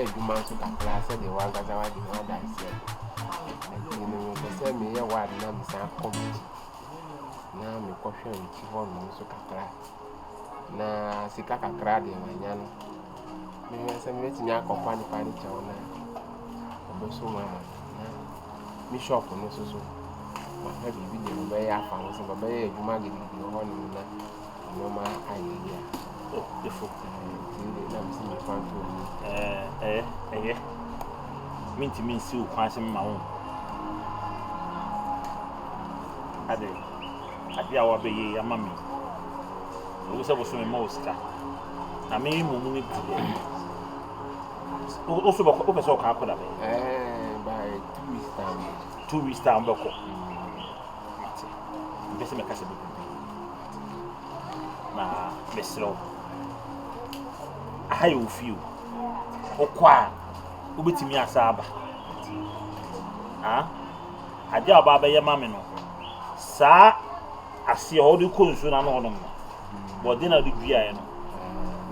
you man to the class and the one that I did that said. You know, the same year, what name is our committee. Now, me question with you on Musu Kakra. Na Sikaka Cradi, my yana. Maybe I send me to your company, Panicha, or so, mamma. Me shop on so. My heavy video, by our family, but by you might give you one no my idea. Oh, the folk. I'm seeing the front room. Mean to me, Sue, passing my own. I did our baby, a mammy. Who was also a most. I mean, moving today. Also, what was all happened by 2 weeks time. 2 weeks down, Boko. Best make us a bit. Na mesro how you feel okwa obetimi asaba ade ababa ye mame no sa ase odu konsu na no no body na du dua ye no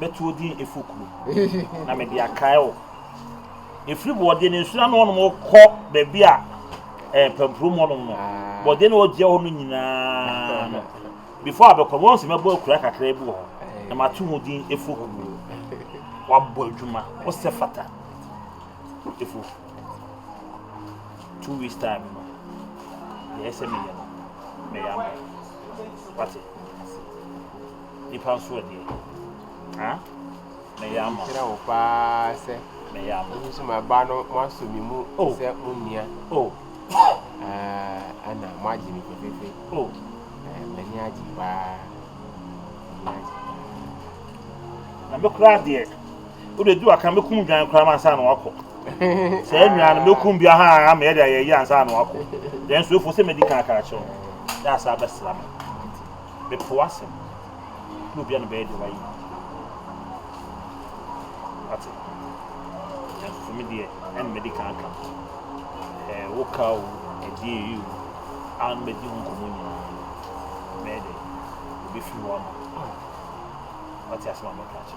betu odi efokuru na me dia kai o efri body na nsu na no no ko ba bia pamprum no no body na oje ho no nyina no before I become once me boy kura kakra bi ho na matu hodin efu wa boy djuma o se fata efu 2 weeks time no yes me yam pati ni panso de me yam kira o pa se me yam so ma ba no mo so mi mu se unia ana maji ni fefe many ajiba na me kura de o de du aka me kum dwan kura man sa na wako se nwa na me kum bia ha me de ayi ansa na wako den so fo se medical aka cho ya sa ba slam be poasem no bia no be de wai ati ya so me de en medical aka wo ka o e die you an me di hun komunya mede be free one what else mama catch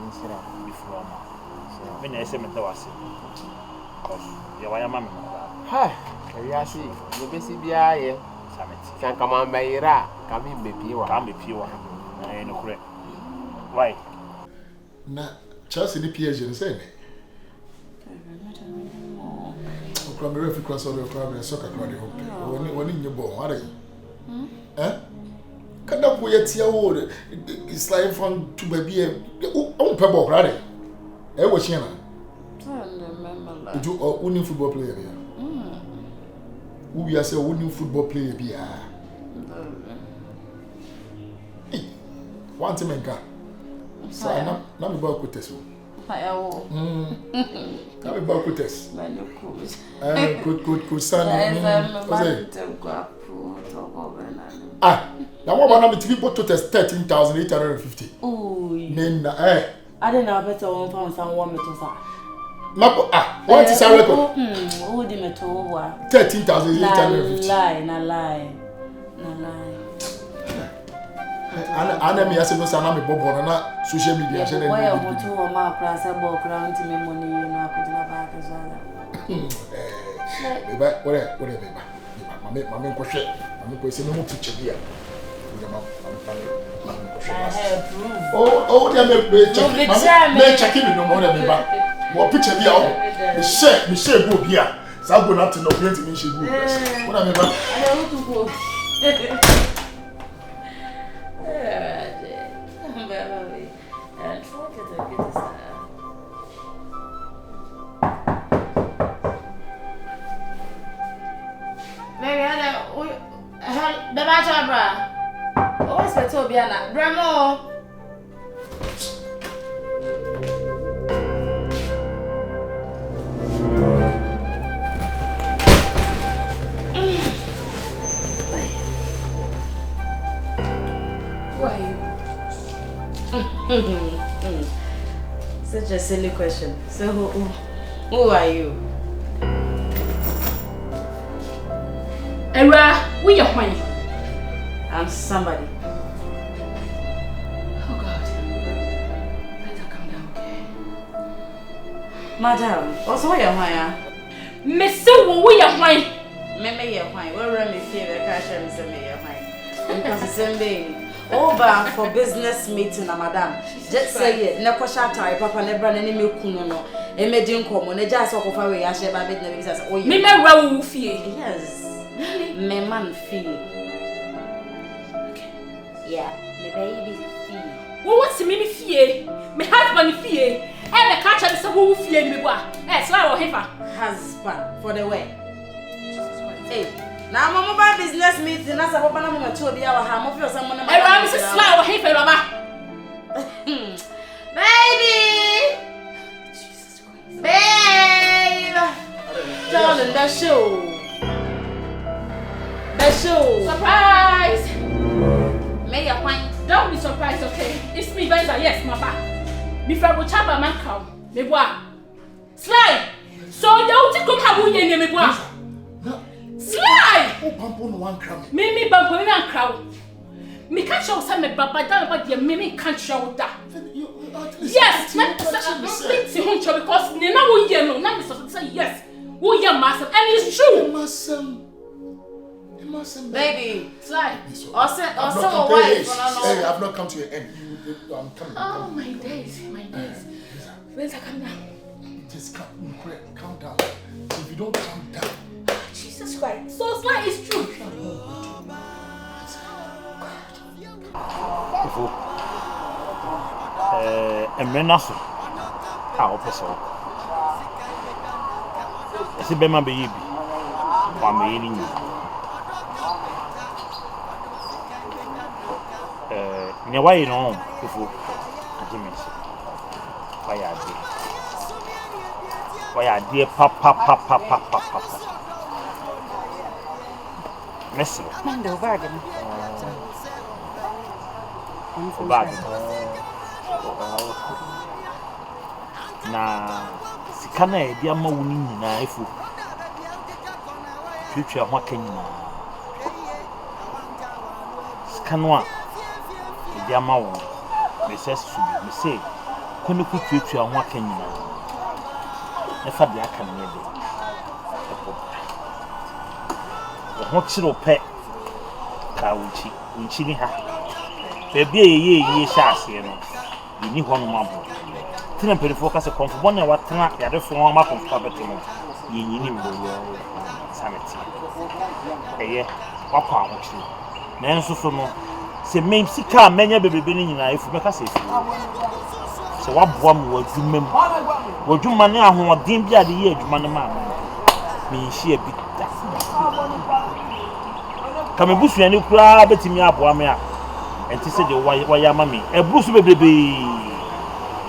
nsira be free one me na ese me da wase cause ya wa ya mama ha ya si ye be si bia ye sameti kan kama mbayira kami mbepiwa na no kure why na Chelsea ni PSG ni say okra me refi cross over okra me soccer crowd hope woni nyebo ware kada po yetia wo it's like from to baby on pebble right wo hia na remember you only football player here who we are say only football player be one team enka so na me ba ko teso ayawo na me ba ko tes na no ko sana now what about me to test 13,850? Oh, then I don't know better one pound someone metal sa. What is our record? Who the metal wa? 13,850. Lie. Ana me ase no sana me bobo na social media share why you want to ma class about ground me money na ko dina ba ka zala. Beba, mama ko hwe. Mama ko ese me mo picture bia. Oh, they me check me no more than me. What picture be out? Me share go bia. Sa go na to no plenty me share go. What am I ba? I want to go. Baba Chabra. What's the Tobiana? Bramo. Such a silly question. So who are you? Era, we are money. I'm somebody. Oh God. Better calm down, okay? Madam, also your wire. Miss we are mine. Maybe your wine. Where am I fear cash and send me your wine? Because the same day. Over for business meeting, madam. Just say it. No question tie, papa never any milk no. Imagine common, a jazz of away. I share my business. Oh, you may well fear. Yes, my man feel. Yeah, the baby feel. What's the mini fear? My husband fear. And the catcher is a who fear me. Yes, I will have husband for the way. Hey. Now, Mama, by business meeting, that's a woman to be our ham of your someone. I ran Mrs. Slow, hey, Rama. Baby! Jesus Christ. Babe! Darling, the show. The show. Surprise! May your point. Don't be surprised, okay? It's me, Benza, yes, Mama. Before we chaba man come, me boy. Slide! So, don't you come have you in me boy? Sly! Oh, bump on one crown. Mimi bump on one crown. Me can't show some but down about your Mimi can't show that. Yes, let's see Huncho because Nina will hear no, not say yes. Who your master, and it's true. You mustn't. Baby, Sly. Also, wife. Hey, I've not come to your end. I'm coming. Oh, my days, my days. Where's I come down? Just calm down. If you don't calm down. Jesus Christ. So Sly is true. Emenaso. Ah, opeso. Ese bema be yibi. Wa me yini ni. Nya wa yi no ifo. Ajimesi. Wa ya die pa. Messi. Mando bargain. Na sikana e dia ma woni nyina efu. Twetwe ho aka nyina. Sikano a e dia ma wo. Me se subi, me se kono ku twetwe ho aka nyina. E fa dia aka ne de. Ho chiro pe ka unchi ni ha bebi ye sha ase no ni ho no mabo tena perifo ka se konfo na watena ya defo ho ma konfo beto no ye nyini mbo sanity eye wakwa ho chiro na enso so no se mem sika menya bebebe ni nyina efu meka se efu se waboa mu wadwuma mu wadwuma ne ahoɔden bi ade ye adwuma ne ma me nhia bi da kame busu ani kura betimi aboa me a enti se de waya ma me e brusu bebrebe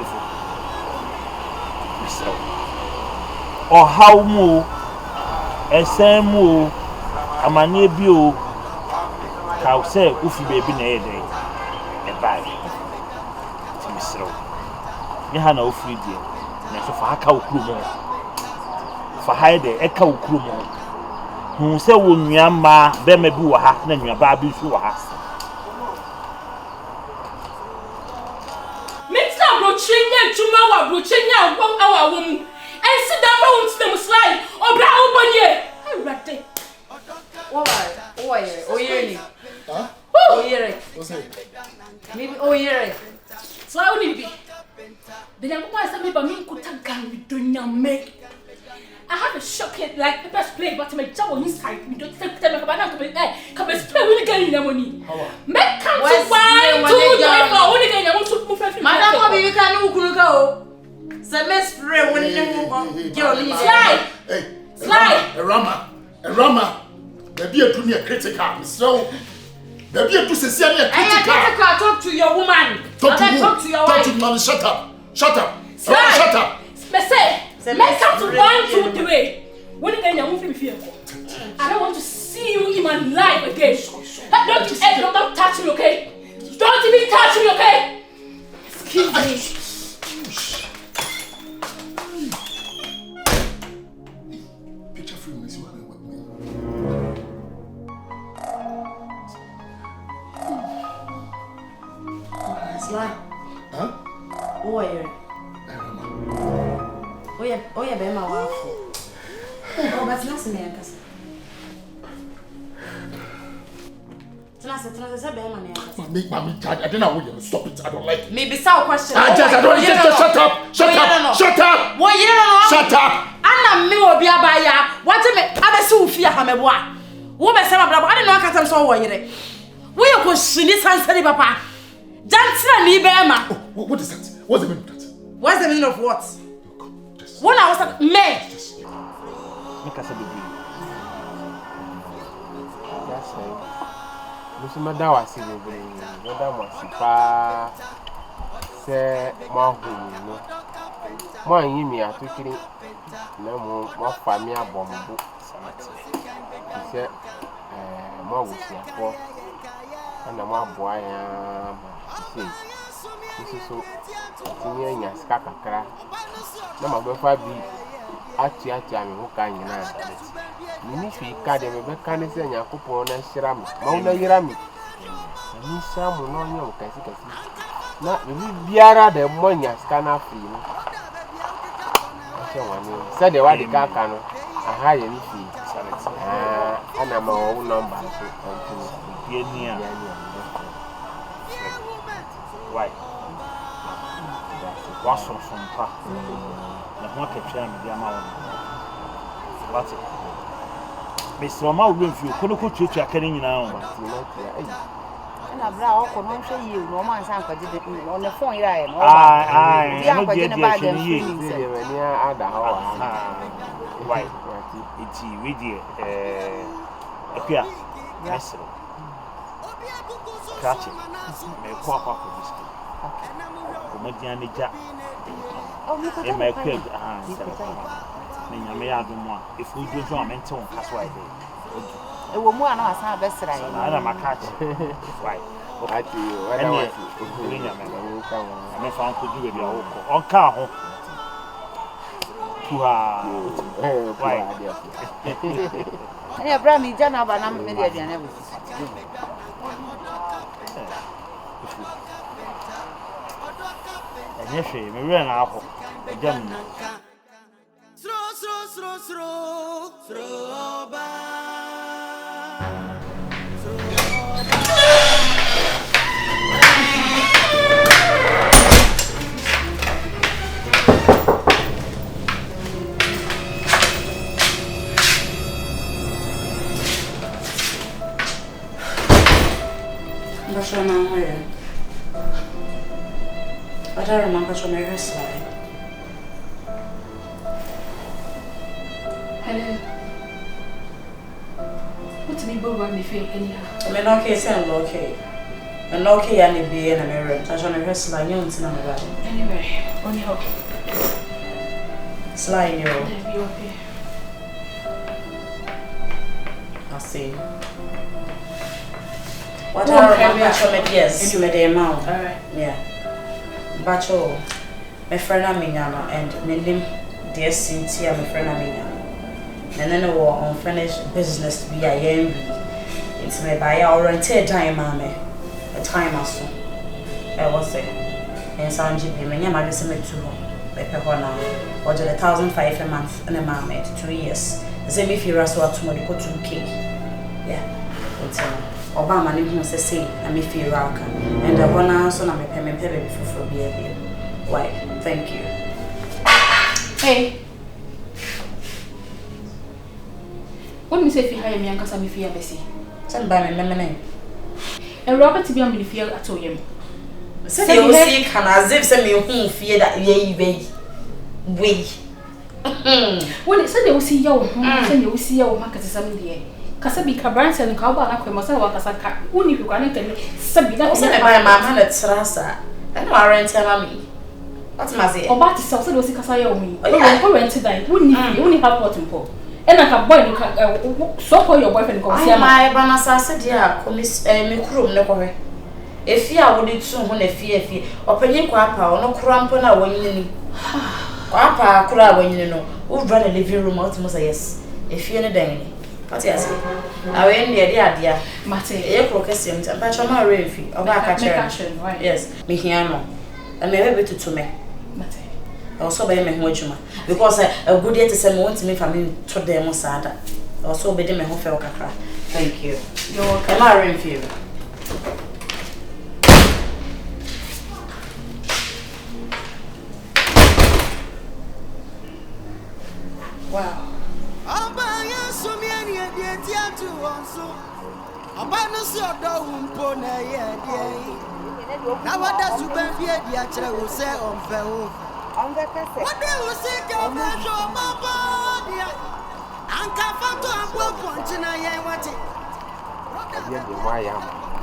efo so o how mu esen mu amane bi o ka se ufi bebi na yede e bai ti misro ni ha na ofri die na so fa aka okuru mo fa haide e ka okuru mo hu se wo nua ma be ma bi wo ha na nua ba bi su wo ha mixta bro chinya tuma wa bro chinya won awa wo mu en si da ma won ti dem slide obra wo bonye ai rate Oyere. Huh? Oyere. What's it? Maybe oyere. So I only be. Then I'm going to say, but me could take gun with dunya make. I have a shock it like the best play, but my job on inside. We don't take them about that. Come and play with the game money. Make come to wine to only game. I want to move. Madam, you can go. Semester when you go. Slide. Hey, Slide. Awurama. Baby, you do me a critical. So, baby, you do say me a critical. Talk to your woman. Talk to your wife. Talk to man. Shut up. Shut up. Slide. Shut up. Make come to 1, 2, 3. When again you move me fear. I don't want to see you in my life again. Don't touch me, okay? Don't even touch me, okay? Excuse me. Picture frame is what I want. Slide. Huh? Oyere. Oh yeah, be my wife. Oh, but not me, Ankasa. Mommy, I don't know what you stop it. I don't like it. Maybe some question. I don't just shut up. Shut up. What you don't know? Shut up. Anna me will be a buyer. What to me? I so fear Hameboa. Who may say, I didn't know I so what you we are going to see this answer, Papa. Dance and Ibema. What is that? What's the meaning of that? What's the meaning of what? When I was at May. Make us a baby. That's right. Musumada was in the brain. Madame was pa. Say, Mahu. More in me, I took it. No more family bomb. He said, more was here for. And the more boy, this is so. Continuing as Kakakra. No, my brother be. Actually, I'm who can you know? Ministry card and Rebecca is in your couple on a shram. Mona Yirami. And you some will not know Cassica. Not the Biara the money as can free. Said the white car canoe. A high any fee. And I'm our own number. Why? What's from some na catcher me dia ma won what Mr. Oma will feel kono ko church akane nyina o na bra o ko no hwe yi no ma nsan kwaje de on the phone ira e no no kwaje de ba de yi ni ada ho why iti we die akua mesro krache me ko akwa ko biski ko madian ne ja in my crib, me if we do so, mental, that's why a woman, I saw best right. I am a catch. Why? I tell you, what I want to found could do with your on car. Why? And your brother, me, Jana, but I'm a million and everything. Yes, we ran out. Again. I don't remember to my wrist line. Hello. What's me both me feel anyhow? I'm not okay, saying okay. I'm not okay, and be in a mirror. I show my wrist line, you don't see my body. Anyway, on your slide, you. Be okay. I see. What I remember from it, yes, anyway, the amount. Alright. Yeah. Bacho, my friend Aminano, and my name, dear Cynthia, my friend Aminano. And then I war unfinished business to be a young. It's my buyer or until time, mammy. A time or so. I was there. And San G.P. my name, I just met to her. By Pepona, or 1,500 a month and a mammy, 2 years. The same if you rush what tomorrow go to cake. Yeah. It's Obama name say I'm if you rock and I wanna so na me payment pay for baby. Why? Thank you. Hey. What me say if you hire me and cause I'm if you Bessie? Send by me name. And Robert to be on the field at him. Say you see can as if send me who fear that ye way. When it said they will see you, send you see your market some day. Kasabi Cabran and Cowba Aquamasa Wakasaka, only you can Sabi that was my mamma at Sarasa. I know I rent me. What's my say? Or but it's also was Casaya me. Oh, went to die. Wouldn't you only have what for? And I have boy, you can so call your boyfriend. My Banasa said, yeah, Commiss Micrum, no way. If you are would soon when a fear, or penny quapa or no crampona when you Quapa, cry when you know, who'd run a living room out to yes. If you're in a day. What yes? I went near the idea. Mate, a crocus, but you're not ready. Or back at right? Yes, me here, and maybe to me. Mate, Also be me ho adwuma because a good day to say me want me family to them sada. Also be me ho fe kakra. Thank you. You're welcome. Am I in favor? Wow.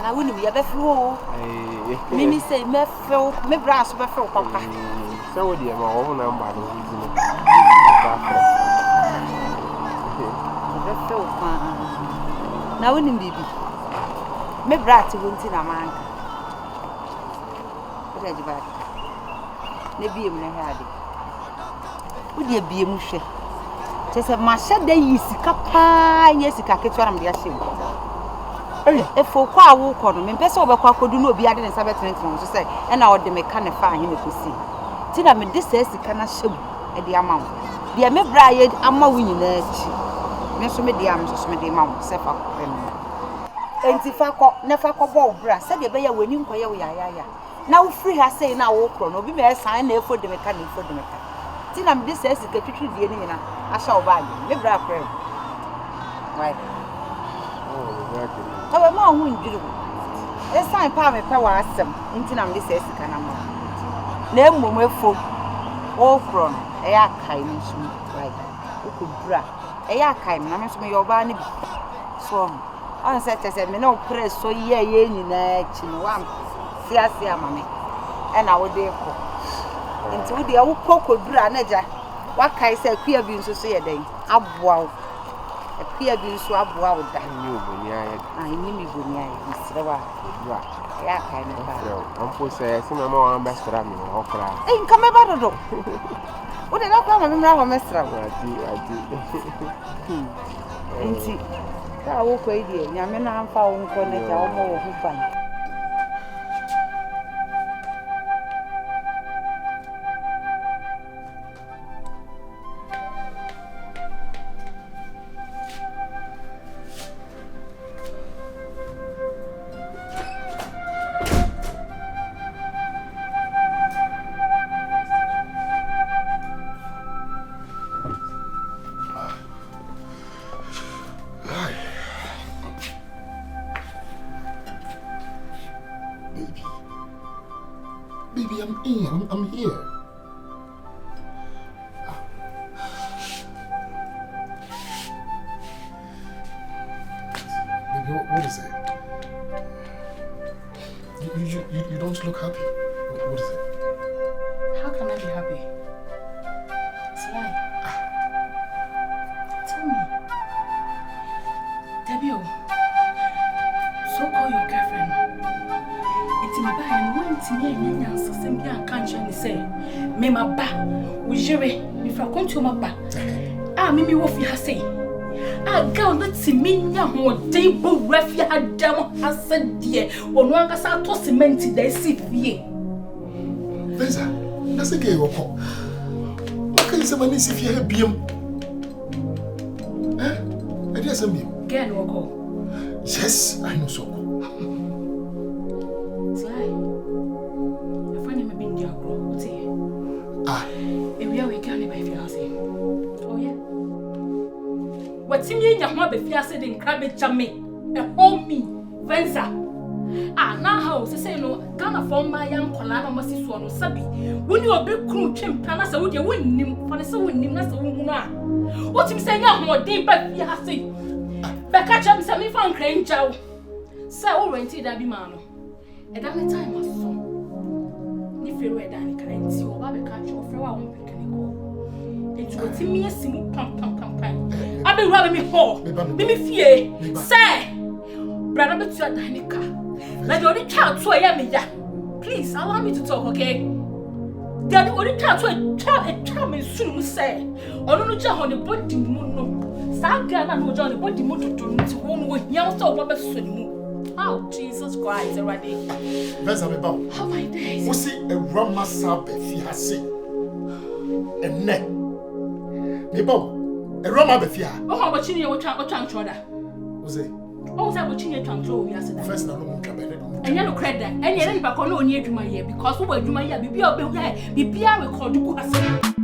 Now we need a flow. Mimi say me feel me brass be feel papa. So dear my own number now we need baby. Me brat won't in a man. What are you back? Maybe I'm not happy. Would you be a mushe? Just a masha day is capa, yes, a catcher and be ashamed. If for qua walk on him, best over Kwaku do not be added in Sabbath to say, and I would the mechanic find him to see. Tina me this says the cannot show at the amount. The Ame Brian, I'm a winning edge. Meso me dia mso me de ma wo se fa ko pem enti fa ko ne fa ko bo bra se de be ya wani nkoye wo ya na wo free ha say na wo kro no bi me san na efo de me ka ti na me de se sika twitwi die ni na asha wo ba me bra pray right tawe ma hu ndiri e san pa me pe wa asem enti na me de se sika na mo na emmom efo wo kro no e ya kai ni so right wo ko bra eya kai na me so me yoba ni bi so on set me no press so ye nyina chi no wan fiase amame e na wo de ko nti wo de wo kokodura na ja wa kai se akua bi nso so ye den aboa wo akua bi nso aboa wo da ni oboni aye ni mi boni aye misre wa ya kai na ba ampo se se mama wan bestra mi ho kra nka me ba dodo wo de na kwa ma mra ho mesra ati nti ka wo ko idie nyame na amfa wo nko ne ja wo mo wo hu ban I'm here. Baby, what is it? You don't look happy. What is it? How can I be happy? It's a lie. Tell me. Debbie, so call your girlfriend. It's my bad and one to me and answer some young country and say, me my ba, we jere, if I come to my ba. Ah, Mimi Woffy has say. Ah, girl, let's see me now, what table refuge had down has said, dear, when one got out to cement, they sit here. Vesa, that's a gay walk. What can you say when you see if you have him? Eh? I guess I'm you. Get walk. Yes, I know so. What's in your mother if you are sitting crabby chummy? A home me, Venza. Ah, now how to say no, Ghana from my young Colana must be so sabi. When you are big crew chimp, and I said, would you win him for the so win him? That's a woman. What him saying, young more deep, but you have seen. Becca chum, some found crane chow. So, rented that be man. At that time, I saw. If you were Danny, can't see or Babby catch your flower won't pick any call. It's what me a simple pump. I be rubbing me for. Me fear. Say, brother, but you are Danica. Like the only child to a yammy. Please allow me to talk, okay? They are the only child to a child may soon say. Or no child on the body moon. Saga and no on the body moon to one with young so Robert soon. Oh, Jesus Christ, already. Let's have a bow. How my days? We see a Rama Sabbath, he has seen. enne me bo Awurama be fia Oh, but you know what choda. Ose Oh, say but you control yesterday. first na no mo twa be no And you no credit. And you don't back on no near to my year because we were to my year. Bibia record go as